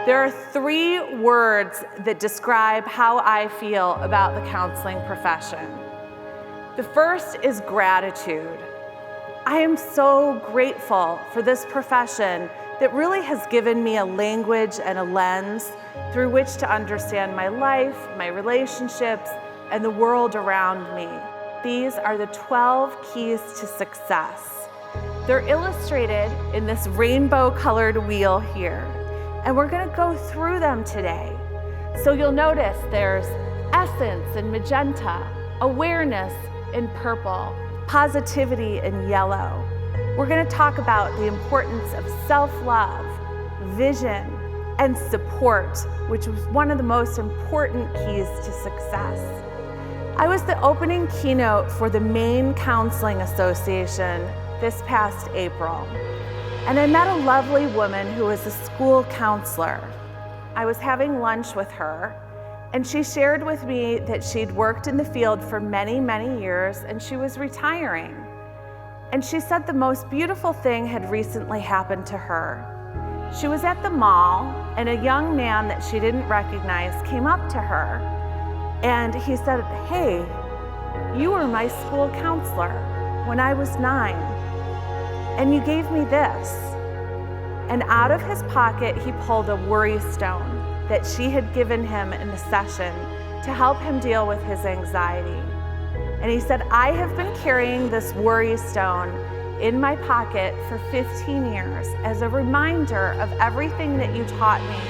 There are 3 words that describe how I feel about the counseling profession. The first is gratitude. I am so grateful for this profession that really has given me a language and a lens through which to understand my life, my relationships, and the world around me. These are the 12 keys to success. They're illustrated in this rainbow-colored wheel here, and we're going to go through them today. So you'll notice there's essence in magenta, awareness in purple, positivity in yellow. We're going to talk about the importance of self-love, vision, and support, which was one of the most important keys to success. I was the opening keynote for the Maine Counseling Association this past April, and I met a lovely woman who was a school counselor. I was having lunch with her, and she shared with me that she'd worked in the field for many, many years, and she was retiring. And she said the most beautiful thing had recently happened to her. She was at the mall, and a young man that she didn't recognize came up to her, and he said, "Hey, you were my school counselor when I was 9, and you gave me this." And out of his pocket, he pulled a worry stone that she had given him in the session to help him deal with his anxiety. And he said, "I have been carrying this worry stone in my pocket for 15 years as a reminder of everything that you taught me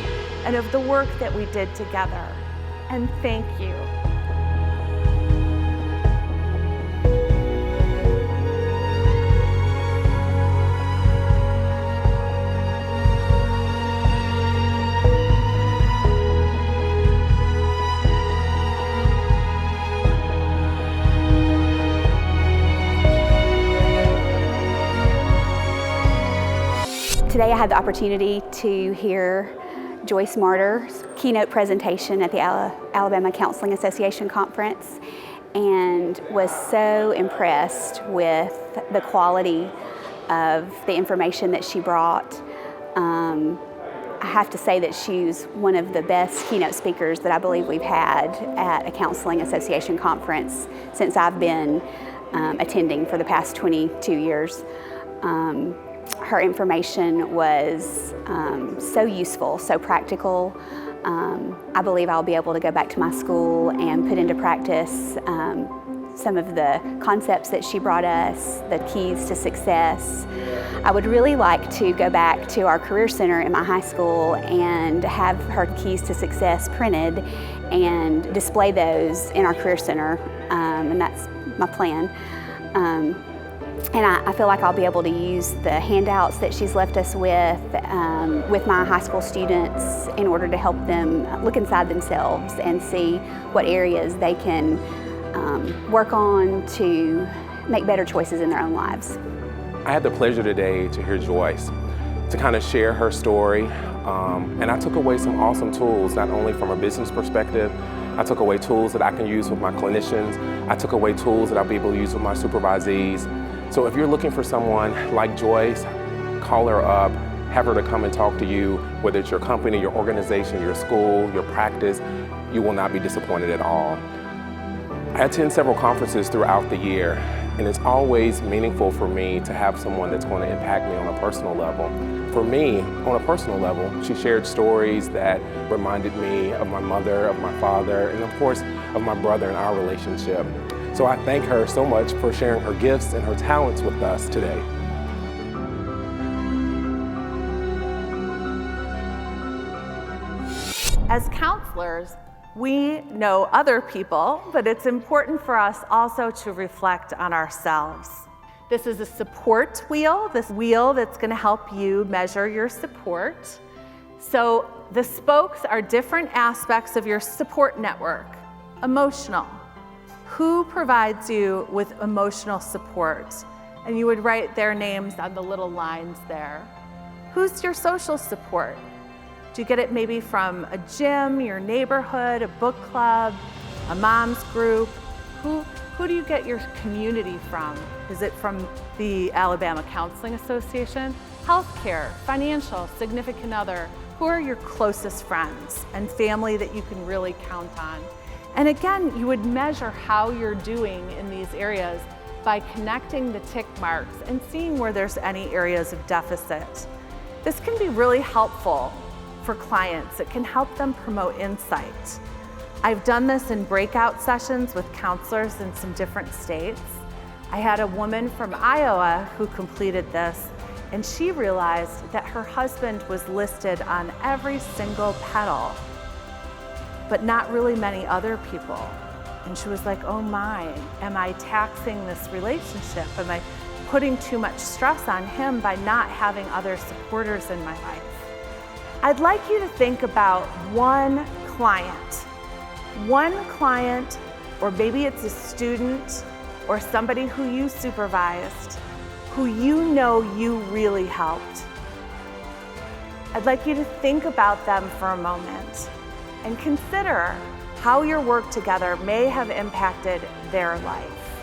and of the work that we did together. And thank you." Today I had the opportunity to hear Joyce Marter's keynote presentation at the Alabama Counseling Association conference, and was so impressed with the quality of the information that she brought. I have to say that she's one of the best keynote speakers that I believe we've had at a Counseling Association conference since I've been attending for the past 22 years. Her information was so useful, so practical. I believe I'll be able to go back to my school and put into practice some of the concepts that she brought us, the keys to success. I would really like to go back to our Career Center in my high school and have her keys to success printed and display those in our Career Center, and that's my plan. And I feel like I'll be able to use the handouts that she's left us with my high school students in order to help them look inside themselves and see what areas they can work on to make better choices in their own lives. I had the pleasure today to hear Joyce, to kind of share her story, and I took away some awesome tools, not only from a business perspective. I took away tools that I can use with my clinicians. I took away tools that I'll be able to use with my supervisees. So if you're looking for someone like Joyce, call her up, have her to come and talk to you, whether it's your company, your organization, your school, your practice. You will not be disappointed at all. I attend several conferences throughout the year, and it's always meaningful for me to have someone that's going to impact me on a personal level. For me, on a personal level, she shared stories that reminded me of my mother, of my father, and of course, of my brother and our relationship. So I thank her so much for sharing her gifts and her talents with us today. As counselors, we know other people, but it's important for us also to reflect on ourselves. This is a support wheel, this wheel that's going to help you measure your support. So the spokes are different aspects of your support network. Emotional. Who provides you with emotional support? And you would write their names on the little lines there. Who's your social support? Do you get it maybe from a gym, your neighborhood, a book club, a mom's group? Who do you get your community from? Is it from the Alabama Counseling Association? Healthcare, financial, significant other. who are your closest friends and family that you can really count on. And again, you would measure how you're doing in these areas by connecting the tick marks and seeing where there's any areas of deficit. This can be really helpful for clients. It can help them promote insight. I've done this in breakout sessions with counselors in some different states. I had a woman from Iowa who completed this, and she realized that her husband was listed on every single petal, but not really many other people. And she was like, oh my, am I taxing this relationship? Am I putting too much stress on him by not having other supporters in my life? I'd like you to think about one client, or maybe it's a student or somebody who you supervised, who you know you really helped. I'd like you to think about them for a moment and consider how your work together may have impacted their life.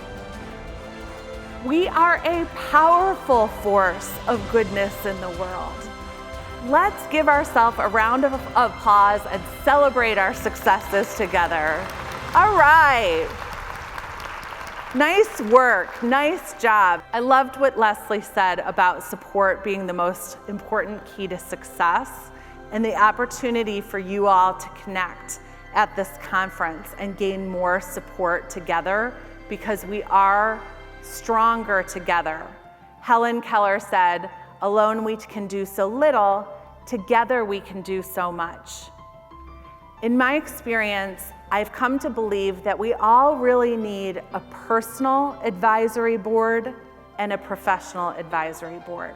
We are a powerful force of goodness in the world. Let's give ourselves a round of applause and celebrate our successes together. All right. Nice work, nice job. I loved what Leslie said about support being the most important key to success and the opportunity for you all to connect at this conference and gain more support together because we are stronger together. Helen Keller said, alone we can do so little, together we can do so much. In my experience, I've come to believe that we all really need a personal advisory board and a professional advisory board.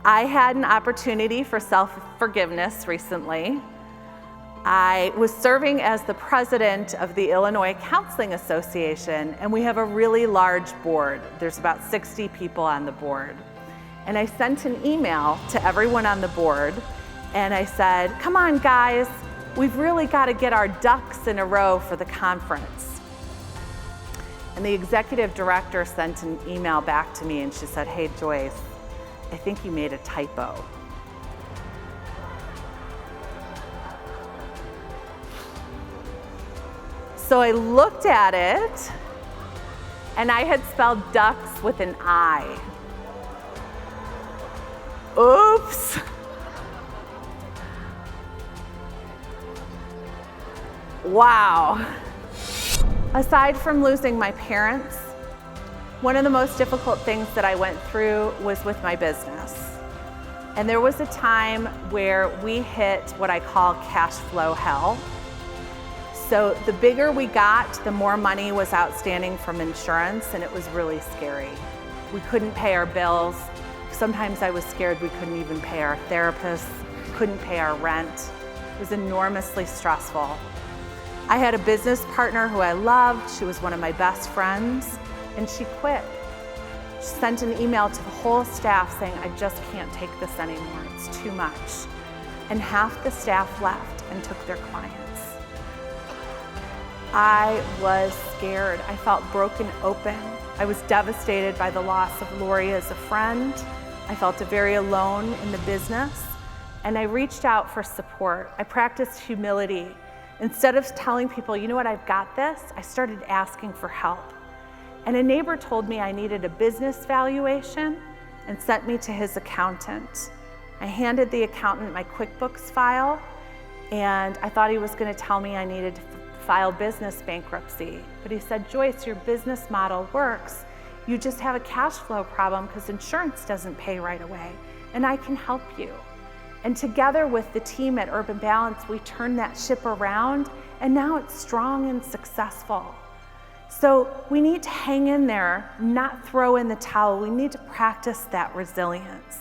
I had an opportunity for self-forgiveness recently. I was serving as the president of the Illinois Counseling Association, and we have a really large board. There's about 60 people on the board. And I sent an email to everyone on the board, and I said, come on guys, we've really got to get our ducks in a row for the conference. And the executive director sent an email back to me and she said, hey Joyce, I think you made a typo. So I looked at it and I had spelled ducks with an I. Oops. Wow. Aside from losing my parents, one of the most difficult things that I went through was with my business. And there was a time where we hit what I call cash flow hell. So the bigger we got, the more money was outstanding from insurance, and it was really scary. We couldn't pay our bills. Sometimes I was scared we couldn't even pay our therapists, couldn't pay our rent. It was enormously stressful. I had a business partner who I loved. She was one of my best friends, and she quit. She sent an email to the whole staff saying, I just can't take this anymore, it's too much. And half the staff left and took their clients. I was scared. I felt broken open. I was devastated by the loss of Lori as a friend. I felt very alone in the business, and I reached out for support. I practiced humility. Instead of telling people, you know what, I've got this, I started asking for help. And a neighbor told me I needed a business valuation and sent me to his accountant. I handed the accountant my QuickBooks file, and I thought he was going to tell me I needed to file business bankruptcy. But he said, Joyce, your business model works. You just have a cash flow problem because insurance doesn't pay right away, and I can help you. And together with the team at Urban Balance, we turned that ship around, and now it's strong and successful. So we need to hang in there, not throw in the towel. We need to practice that resilience.